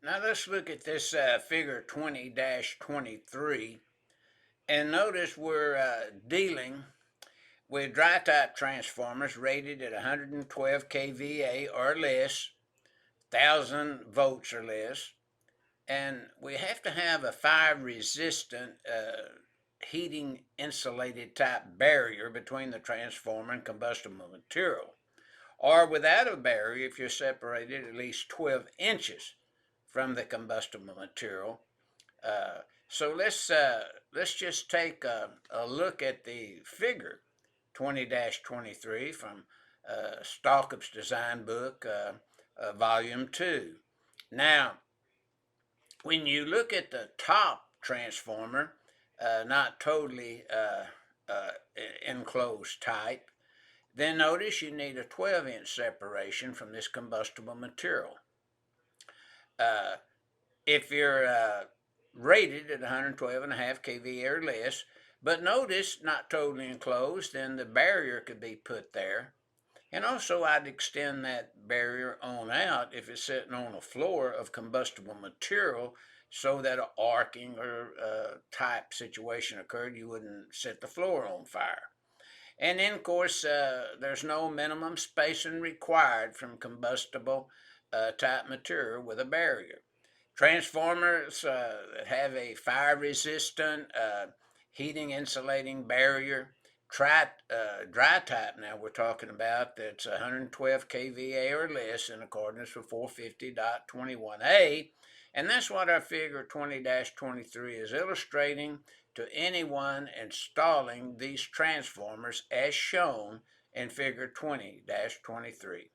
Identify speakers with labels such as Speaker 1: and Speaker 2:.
Speaker 1: Now let's look at this figure 20-23 and notice we're dealing with dry type transformers rated at 112 kVA or less, 1000 volts or less, and we have to have a fire resistant heating insulated type barrier between the transformer and combustible material, or without a barrier if you're separated at least 12 inches from the combustible material. So let's just take a look at the figure 20-23 from Stallcup's design book, volume 2. Now, when you look at the top transformer, not totally uh, enclosed type, then notice you need a 12-inch separation from this combustible material. Uh, if you're rated at 112.5 kVA or less, but notice not totally enclosed, then the barrier could be put there. And also, I'd extend that barrier on out if it's sitting on a floor of combustible material so that an arcing or type situation occurred, you wouldn't set the floor on fire. And then, of course, there's no minimum spacing required from combustible type material with a barrier. Transformers that have a fire resistant heating insulating barrier. Dry type now we're talking about that's 112 kVA or less in accordance with 450.21a. And that's what our figure 20-23 is illustrating to anyone installing these transformers as shown in figure 20-23.